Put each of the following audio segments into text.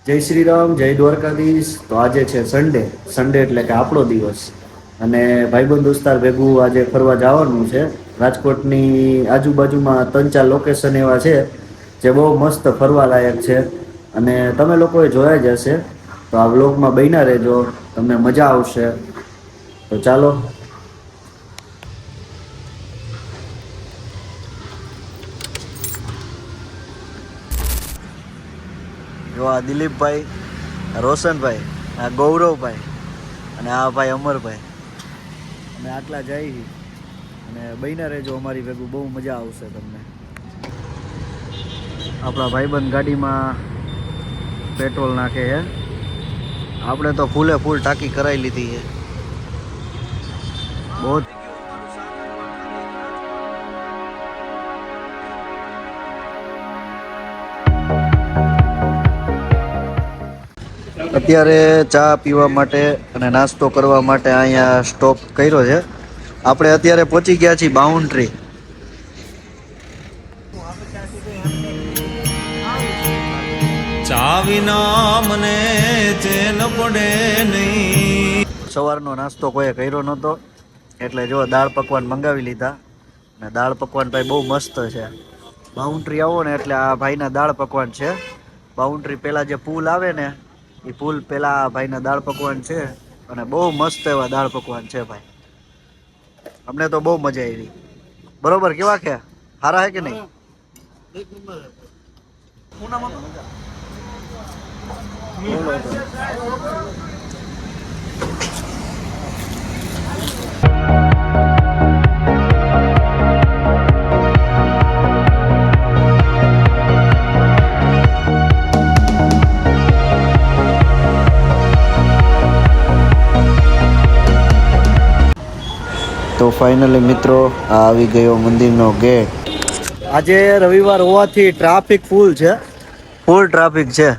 જય શ્રી રામ, જય દ્વારકાધીશ. તો આજે છે સન્ડે. સન્ડે એટલે કે આપણો દિવસ. અને ભાઈબંધ દોસ્તાર ભેગું આજે ફરવા જવાનું છે. રાજકોટની આજુબાજુમાં 3-4 લોકેશન એવા છે જે બહુ મસ્ત ફરવા લાયક છે. અને તમે લોકોએ જોયા જ હશે. તો આ વ્લોગમાં બન્યા રહેજો, તમને મજા આવશે. તો ચાલો. જો આ દિલીપભાઈ, આ રોશનભાઈ, આ ગૌરવભાઈ અને આ ભાઈ અમરભાઈ. અમે આટલા જઈ અને બન્યા રહેજો અમારી ભેગું, બહુ મજા આવશે તમને. આપણા ભાઈબંધ ગાડીમાં પેટ્રોલ નાખે છે. આપણે તો ફૂલે ફૂલ ટાંકી કરાવી લીધી છે. બહુ અત્યારે ચા પીવા માટે અને નાસ્તો કરવા માટે અહીંયા સ્ટોપ કર્યો છે. આપણે અત્યારે પહોંચી ગયા છીએ બાઉન્ડ્રી. ચા વિના મને ચેન પડે નહીં. સવારનો નાસ્તો કોઈએ કર્યો નહોતો એટલે જો દાળ પકવાન મંગાવી લીધા. અને દાળ પકવાન ભાઈ બહુ મસ્ત છે. બાઉન્ડ્રી આવો ને એટલે આ ભાઈના દાળ પકવાન છે. બાઉન્ડ્રી પેલા જે પુલ આવે ને એ પુલ પેલા આ ભાઈના દાળ પકવાન છે. અને બહુ મસ્ત એવા દાળ પકવાન છે ભાઈ. અમને તો બહુ મજા આવી. બરોબર, કેવા કે સારા હે કે નહીં? તો ફાઇનલી મિત્રો, આ આવી ગયો મંદિરનો ગેટ. આજે રવિવાર હોવાથી ટ્રાફિક ફૂલ છે. ફૂલ ટ્રાફિક છે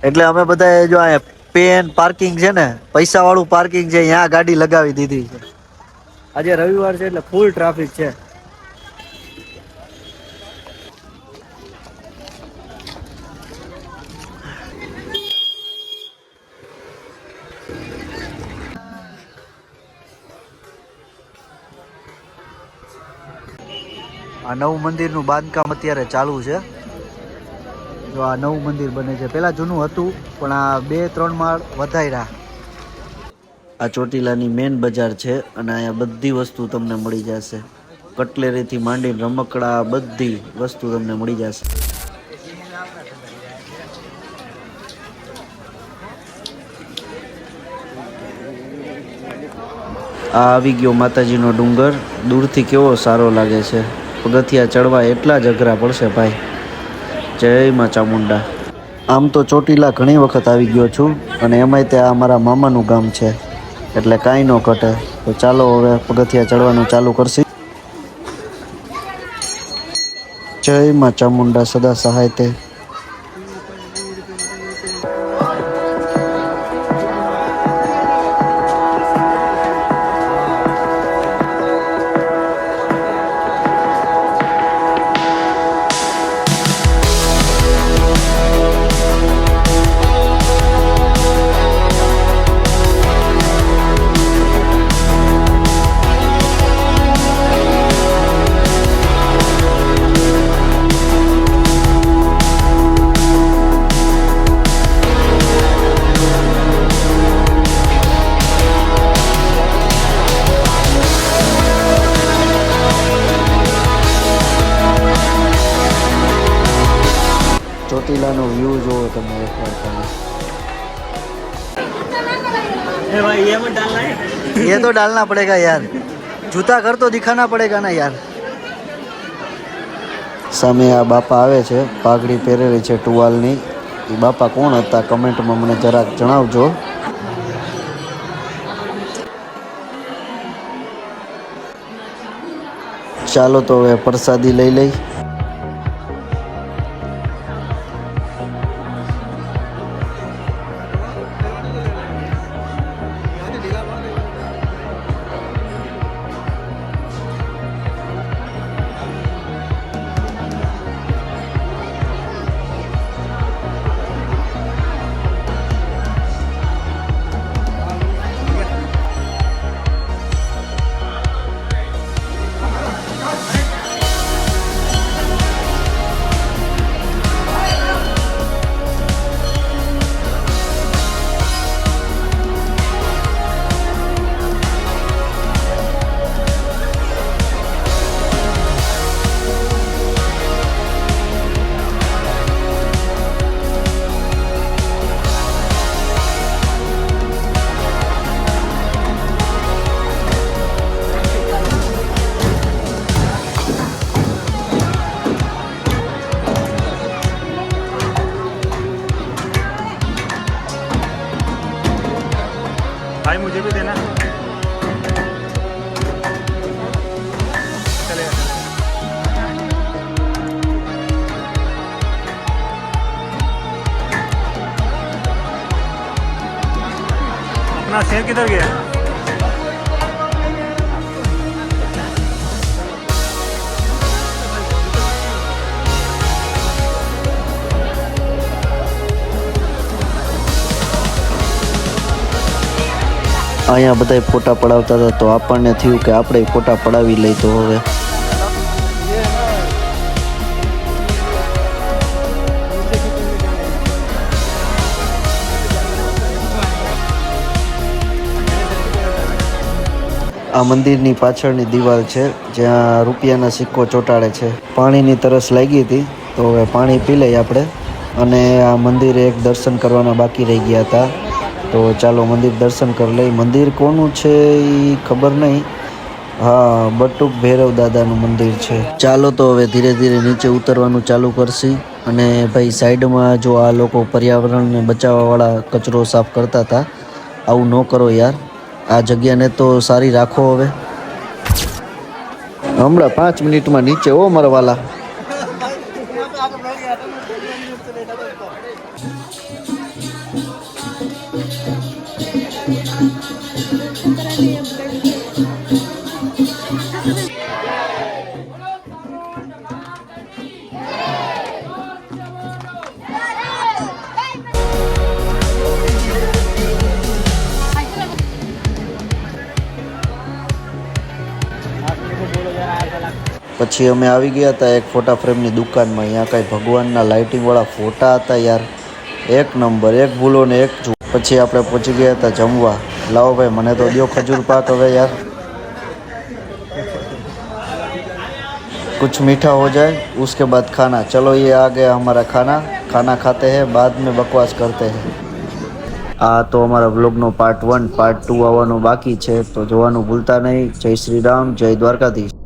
એટલે અમે બધા જો અહીંયા પેન પાર્કિંગ છે ને, પૈસા વાળું પાર્કિંગ છે, અહીંયા ગાડી લગાવી દીધી છે. આજે રવિવાર છે એટલે ફૂલ ટ્રાફિક છે. આ નવું મંદિરનું બાંધકામ અત્યારે ચાલુ છે. જો આ નવું મંદિર બને છે. પેલા જૂનું હતું પણ આ 2-3 માળ વધાર્યા. આ ચોટીલાની મેન બજાર છે અને અહીંયા બધી વસ્તુ તમને મળી જશે. કટલેરીથી માંડીને રમકડા, બધી વસ્તુ તમને મળી જશે. આ આવી ગયો માતાજીનો ડુંગર. દૂરથી કેવો સારો લાગે છે. પગથિયા ચડવા એટલા જ અઘરા પડશે ભાઈ. જય માં ચામુંડા. આમ તો ચોટીલા ઘણી વખત આવી ગયો છું અને એમાંય તે આ મારા મામાનું ગામ છે એટલે કાંઈ ન ઘટે. તો ચાલો હવે પગથિયા ચડવાનું ચાલુ કરશી. જય માં ચામુંડા સદા સહાય તે. ચોટીલાનો વ્યૂ જોવો તમે એકવાર તમે. ये तो डालना पड़ेगा यार. जूता घर तो दिखाना पड़ेगा ना यार. સામે આ બાપા આવે છે, પાઘડી પહેરેલી છે ટુવાલની. એ બાપા કોણ હતા કમેન્ટમાં મને જરાક જણાવજો. ચાલો તો હવે પ્રસાદી લઈ લઈ. भाई मुझे भी देना। चलेगा। अपना शेर किधर गया? અહીંયા બધા ફોટા પડાવતા હતા તો આપણને થયું કે આપણે ફોટા પડાવી લઈ તો હવે આ મંદિરની પાછળની દિવાલ છે જ્યાં રૂપિયાના સિક્કો ચોંટાડે છે. પાણીની તરસ લાગી હતી તો હવે પાણી પી લઈએ આપણે. અને આ મંદિરે એક દર્શન કરવાના બાકી રહી ગયા હતા તો ચાલો મંદિર દર્શન કરી લઈ. મંદિર કોનું છે એ ખબર નહીં. હા, બટુક ભૈરવ દાદાનું મંદિર છે. ચાલો તો હવે ધીરે ધીરે નીચે ઉતરવાનું ચાલુ કરશી. અને ભાઈ સાઈડમાં જો આ લોકો પર્યાવરણને બચાવવાવાળા કચરો સાફ કરતા હતા, આવું ન કરો યાર. આ જગ્યાને તો સારી રાખો હવે. હમણાં 5 મિનિટમાં નીચે હો મારા વાલા. પછી અમે આવી ગયા હતા એક ફોટા ફ્રેમની દુકાનમાં. અહીંયા કાંઈ ભગવાનના લાઇટિંગવાળા ફોટા હતા યાર, એક નંબર. એક ભૂલો ને એક જુઓ. પછી આપણે પહોંચી ગયા હતા જમવા. લાવો ભાઈ મને તો દો ખજૂર પાક હવે યાર. कुछ मीठा हो जाए उसके बाद खाना. चलो ये आ गया हमारा खाना. खाना खाते हैं बाद में बकवास करते हैं. આ તો અમારા વ્લોગનો પાર્ટ 1. પાર્ટ 2 આવવાનું બાકી છે તો જોવાનું ભૂલતા નહીં. જય શ્રી રામ, જય દ્વારકાધીશ.